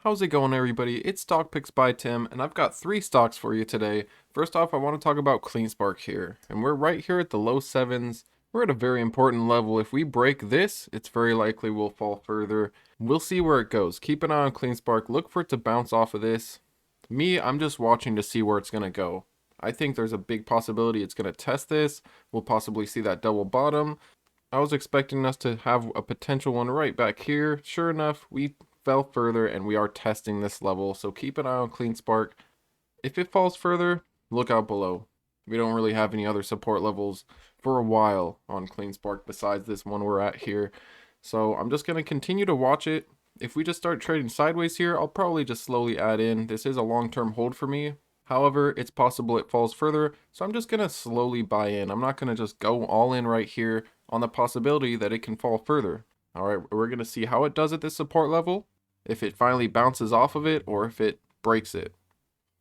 How's it going, everybody? It's Stock Picks by Tim, and I've got 3 stocks for you today. First off, I want to talk about cleanspark here, and we're right here at the low sevens. We're at a very important level. If we break this, it's very likely we'll fall further. We'll see where it goes. Keep an eye on cleanspark. Look for it to bounce off of this. Me, I'm just watching to see where it's going to go. I think there's a big possibility it's going to test this. We'll possibly see that double bottom. I was expecting us to have a potential one right back here. Sure enough, we fell further and we are testing this level, so keep an eye on cleanspark. If it falls further, look out below. We don't really have any other support levels for a while on cleanspark besides this one we're at here, so I'm just going to continue to watch it. If we just start trading sideways here, I'll probably just slowly add in. This is a long-term hold for me. However, it's possible it falls further, so I'm just going to slowly buy in. I'm not going to just go all in right here on the possibility that it can fall further. Alright, we're going to see how it does at this support level, if it finally bounces off of it, or if it breaks it.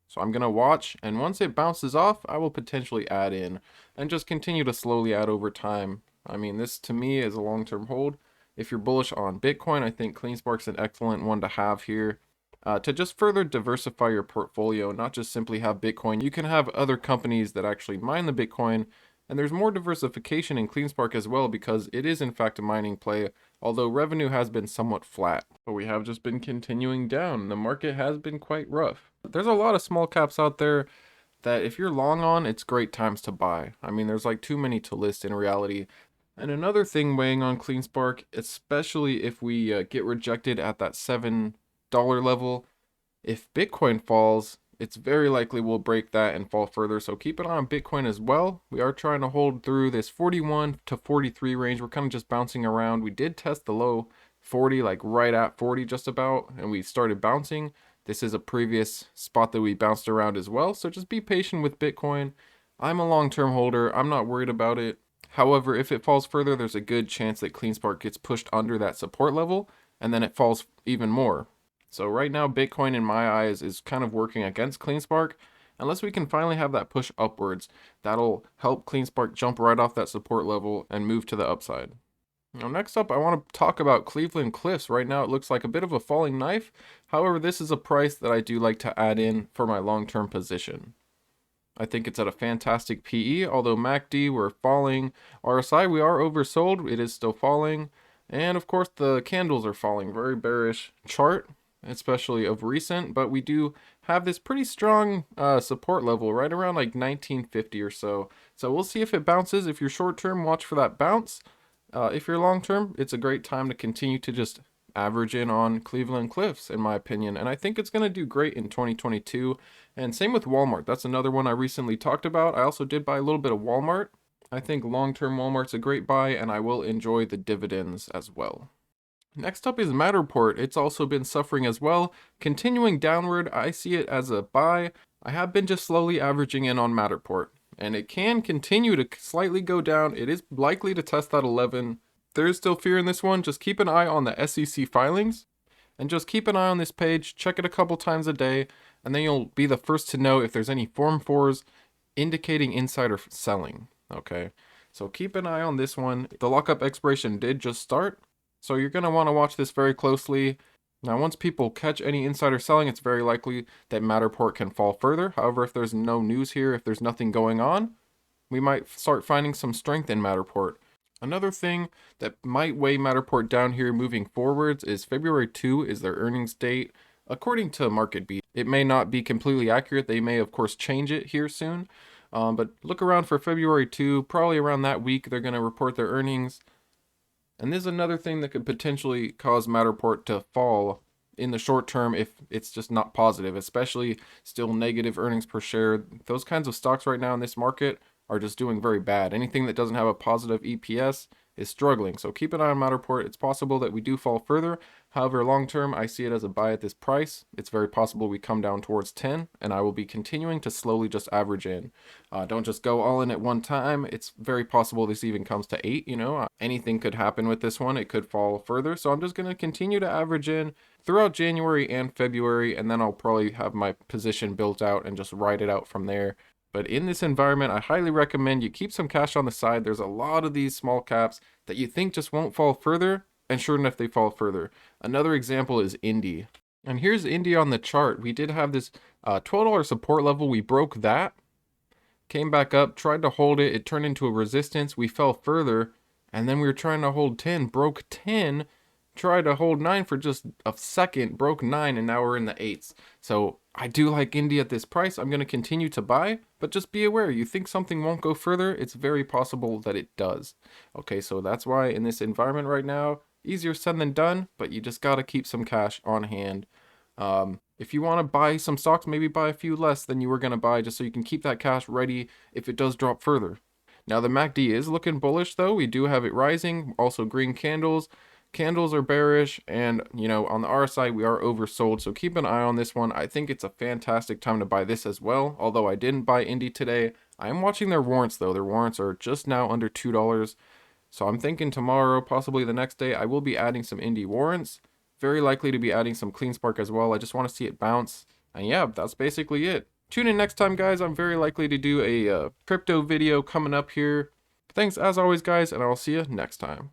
So I'm going to watch, and once it bounces off, I will potentially add in, and just continue to slowly add over time. I mean, this to me is a long-term hold. If you're bullish on Bitcoin, I think cleanspark's an excellent one to have here. To just further diversify your portfolio, not just simply have Bitcoin. You can have other companies that actually mine the Bitcoin, and there's more diversification in cleanspark as well because it is in fact a mining play, although revenue has been somewhat flat. But we have just been continuing down. The market has been quite rough. There's a lot of small caps out there that if you're long on, it's great times to buy. I mean, there's like too many to list in reality. And another thing weighing on cleanspark, especially if we get rejected at that $7 level, if Bitcoin falls, it's very likely we'll break that and fall further. So keep an eye on Bitcoin as well. We are trying to hold through this 41 to 43 range. We're kind of just bouncing around. We did test the low 40, like right at 40 just about, and we started bouncing. This is a previous spot that we bounced around as well. So just be patient with Bitcoin. I'm a long-term holder. I'm not worried about it. However, if it falls further, there's a good chance that cleanspark gets pushed under that support level and then it falls even more. So right now, Bitcoin in my eyes is kind of working against cleanspark. Unless we can finally have that push upwards, that'll help cleanspark jump right off that support level and move to the upside. Now next up, I want to talk about Cleveland Cliffs. Right now it looks like a bit of a falling knife. However, this is a price that I do like to add in for my long-term position. I think it's at a fantastic PE, although MACD we're falling. RSI we are oversold, it is still falling. And of course the candles are falling, very bearish chart, especially of recent, but we do have this pretty strong support level right around like 1950 or so. So we'll see if it bounces. If you're short term, watch for that bounce. If you're long term, it's a great time to continue to just average in on Cleveland Cliffs, in my opinion, and I think it's going to do great in 2022. And same with Walmart. That's another one I recently talked about. I also did buy a little bit of Walmart. I think long-term Walmart's a great buy, and I will enjoy the dividends as well. Next up is Matterport. It's also been suffering as well. Continuing downward, I see it as a buy. I have been just slowly averaging in on Matterport, and it can continue to slightly go down. It is likely to test that 11. There is still fear in this one. Just keep an eye on the SEC filings, and just keep an eye on this page. Check it a couple times a day, and then you'll be the first to know if there's any Form 4s indicating insider selling. Okay, so keep an eye on this one. The lockup expiration did just start, so you're going to want to watch this very closely. Now, once people catch any insider selling, it's very likely that Matterport can fall further. However, if there's no news here, if there's nothing going on, we might start finding some strength in Matterport. Another thing that might weigh Matterport down here moving forwards is February 2 is their earnings date. According to MarketBeat, it may not be completely accurate. They may, of course, change it here soon. But look around for February 2, probably around that week, they're going to report their earnings. And this is another thing that could potentially cause Matterport to fall in the short term if it's just not positive, especially still negative earnings per share. Those kinds of stocks right now in this market are just doing very bad. Anything that doesn't have a positive EPS is struggling. So keep an eye on Matterport. It's possible that we do fall further. However, long term, I see it as a buy at this price. It's very possible we come down towards 10, and I will be continuing to slowly just average in. Don't just go all in at one time. It's very possible this even comes to 8, Anything could happen with this one. It could fall further. So I'm just going to continue to average in throughout January and February, and then I'll probably have my position built out and just ride it out from there. But in this environment, I highly recommend you keep some cash on the side. There's a lot of these small caps that you think just won't fall further, and sure enough, they fall further. Another example is Indie. And here's India on the chart. We did have this $12 support level. We broke that, came back up, tried to hold it. It turned into a resistance. We fell further, and then we were trying to hold 10, broke 10, tried to hold 9 for just a second, broke 9, and now we're in the 8s. So I do like India at this price. I'm going to continue to buy, but just be aware. You think something won't go further, it's very possible that it does. Okay, so that's why in this environment right now, easier said than done, but you just got to keep some cash on hand. If you want to buy some stocks, maybe buy a few less than you were going to buy just so you can keep that cash ready if it does drop further. Now the MACD is looking bullish though. We do have it rising, also green candles. Candles are bearish, and you know, on the RSI we are oversold, so keep an eye on this one. I think it's a fantastic time to buy this as well. Although I didn't buy Indy today, I am watching their warrants though. Their warrants are just now under $2. So I'm thinking tomorrow, possibly the next day, I will be adding some Indy warrants. Very likely to be adding some cleanspark as well. I just want to see it bounce. And yeah, that's basically it. Tune in next time, guys. I'm very likely to do a crypto video coming up here. Thanks as always, guys, and I'll see you next time.